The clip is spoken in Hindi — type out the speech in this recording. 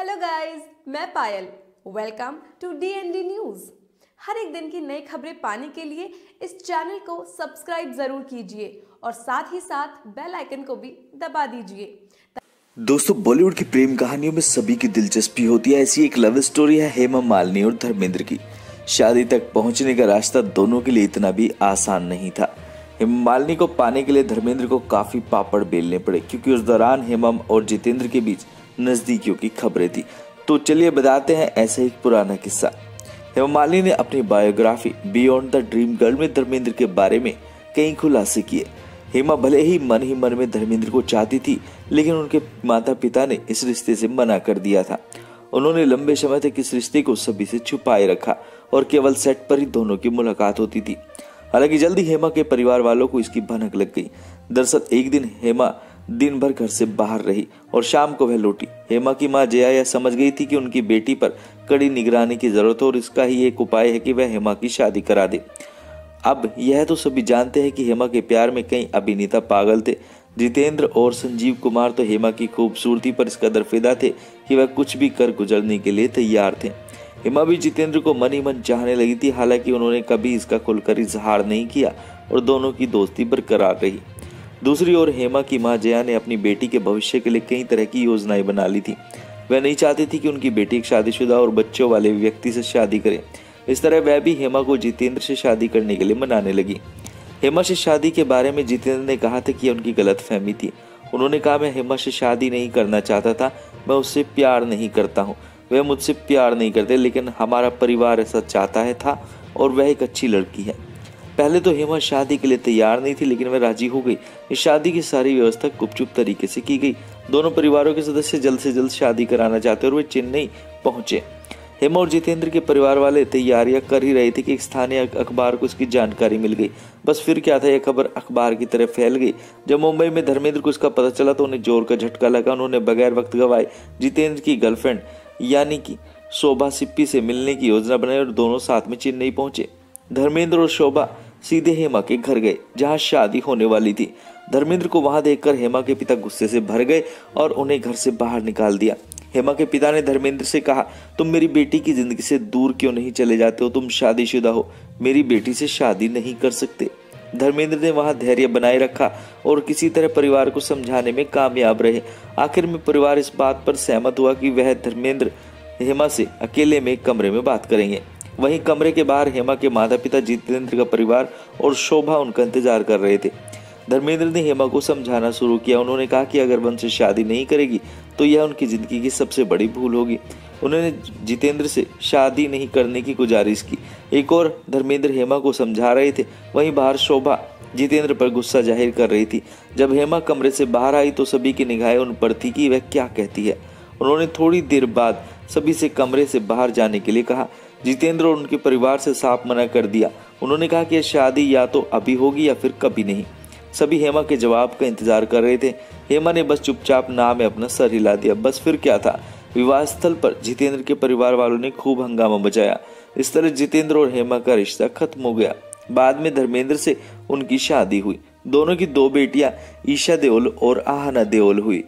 हेलो गाइस, मैं Payal. Welcome to DND news. हर एक दिन की नई खबरें पाने के लिए इस चैनल को सब्सक्राइब जरूर कीजिए और साथ ही साथ बेल आइकन को भी दबा दीजिए। दोस्तों, बॉलीवुड की प्रेम कहानियों में सभी की दिलचस्पी होती है। ऐसी एक लव स्टोरी है हेमा मालिनी और धर्मेंद्र की। शादी तक पहुंचने का रास्ता दोनों के लिए इतना भी आसान नहीं था। हेमा मालिनी को पाने के लिए धर्मेंद्र को काफी पापड़ बेलने पड़े, क्योंकि उस दौरान हेमा और जितेंद्र के बीच नजदीकियों की खबरें थी। तो चलिए बताते हैं ऐसा एक पुराना किस्सा। हेमा मालिनी ने अपनी biography beyond the dream girl में धर्मेंद्र के बारे में कई खुलासे किए। हेमा भले ही मन में धर्मेंद्र को चाहती थी, लेकिन उनके माता पिता ने इस रिश्ते से मना कर दिया था। उन्होंने लंबे समय तक इस रिश्ते को सभी से छुपाए रखा और केवल सेट पर ही दोनों की मुलाकात होती थी। हालांकि जल्दी हेमा के परिवार वालों को इसकी भनक लग गई। दरअसल एक दिन हेमा दिन भर घर से बाहर रही और शाम को वह लौटी। हेमा की मां जया यह समझ गई थी कि उनकी बेटी पर कड़ी निगरानी की जरूरत है और इसका ही एक उपाय है कि वह हेमा की शादी करा दे। अब यह तो सभी जानते हैं कि हेमा के प्यार में कई अभिनेता पागल थे। जितेंद्र और संजीव कुमार तो हेमा की खूबसूरती पर इस कदर फिदा थे कि वह कुछ भी कर गुजरने के लिए तैयार थे। हेमा भी जितेंद्र को मन ही मन चाहने लगी थी। हालांकि उन्होंने कभी इसका खुलकर इजहार नहीं किया और दोनों की दोस्ती बरकरार रही। दूसरी ओर हेमा की मां जया ने अपनी बेटी के भविष्य के लिए कई तरह की योजनाएं बना ली थी। वह नहीं चाहती थी कि उनकी बेटी एक शादीशुदा और बच्चों वाले व्यक्ति से शादी करे। इस तरह वह भी हेमा को जितेंद्र से शादी करने के लिए मनाने लगी। हेमा से शादी के बारे में जितेंद्र ने कहा था कि यह उनकी गलतफहमी थी। उन्होंने कहा, मैं हेमा से शादी नहीं करना चाहता था, मैं उससे प्यार नहीं करता हूँ, वह मुझसे प्यार नहीं करते, लेकिन हमारा परिवार ऐसा चाहता है था और वह एक अच्छी लड़की है। पहले तो हेमा शादी के लिए तैयार नहीं थी, लेकिन वह राजी हो गई। इस शादी की सारी व्यवस्था गुपचुप तरीके से की गई। दोनों परिवारों के सदस्य जल्द से जल्द शादी कराना चाहते और वे चेन्नई पहुंचे। हेमा और जितेंद्र के परिवार वाले तैयारियां कर ही रहे थे कि एक स्थानीय अखबार को इसकी जानकारी मिल गई। बस फिर क्या था, यह खबर अखबार की तरफ फैल गई। जब मुंबई में धर्मेंद्र को इसका पता चला तो उन्हें जोर का झटका लगा। उन्होंने बगैर वक्त गवाए जितेंद्र की गर्लफ्रेंड यानी कि शोभा सिप्पी से मिलने की योजना बनाई और दोनों साथ में चेन्नई पहुंचे। धर्मेंद्र और शोभा सीधे हेमा के घर गए, जहां शादी होने वाली थी। धर्मेंद्र को वहां देखकर हेमा के पिता गुस्से से भर गए और उन्हें घर से बाहर निकाल दिया। हेमा के पिता ने धर्मेंद्र से कहा, तुम मेरी बेटी की जिंदगी से दूर क्यों नहीं चले जाते हो? तुम शादीशुदा हो, मेरी बेटी से शादी नहीं कर सकते। धर्मेंद्र ने वहां धैर्य बनाए रखा और किसी तरह परिवार को समझाने में कामयाब रहे। आखिर में परिवार इस बात पर सहमत हुआ कि वह धर्मेंद्र हेमा से अकेले में कमरे में बात करेंगे। वहीं कमरे के बाहर हेमा के माता पिता, जितेंद्र का परिवार और शोभा उनका इंतजार कर रहे थे। धर्मेंद्र ने हेमा को समझाना शुरू किया। उन्होंने कहा कि अगर वह उनसे शादी नहीं करेगी तो यह उनकी जिंदगी की सबसे बड़ी भूल होगी। उन्होंने जितेंद्र से शादी नहीं करने की गुजारिश की। एक और धर्मेंद्र हेमा को समझा रहे थे, वहीं बाहर शोभा जितेंद्र पर गुस्सा जाहिर कर रही थी। जब हेमा कमरे से बाहर आई तो सभी की निगाहें उन पर थी कि वह क्या कहती है। उन्होंने थोड़ी देर बाद सभी से कमरे से बाहर जाने के लिए कहा। जितेंद्र और उनके परिवार से साफ मना कर दिया। उन्होंने कहा कि यह शादी या तो अभी होगी या फिर कभी नहीं। सभी हेमा के जवाब का इंतजार कर रहे थे। हेमा ने बस चुपचाप ना में अपना सर हिला दिया। बस फिर क्या था, विवाह स्थल पर जितेंद्र के परिवार वालों ने खूब हंगामा मचाया। इस तरह जितेंद्र और हेमा का रिश्ता खत्म हो गया। बाद में धर्मेंद्र से उनकी शादी हुई। दोनों की 2 बेटियां ईशा देओल और आहना देओल हुई।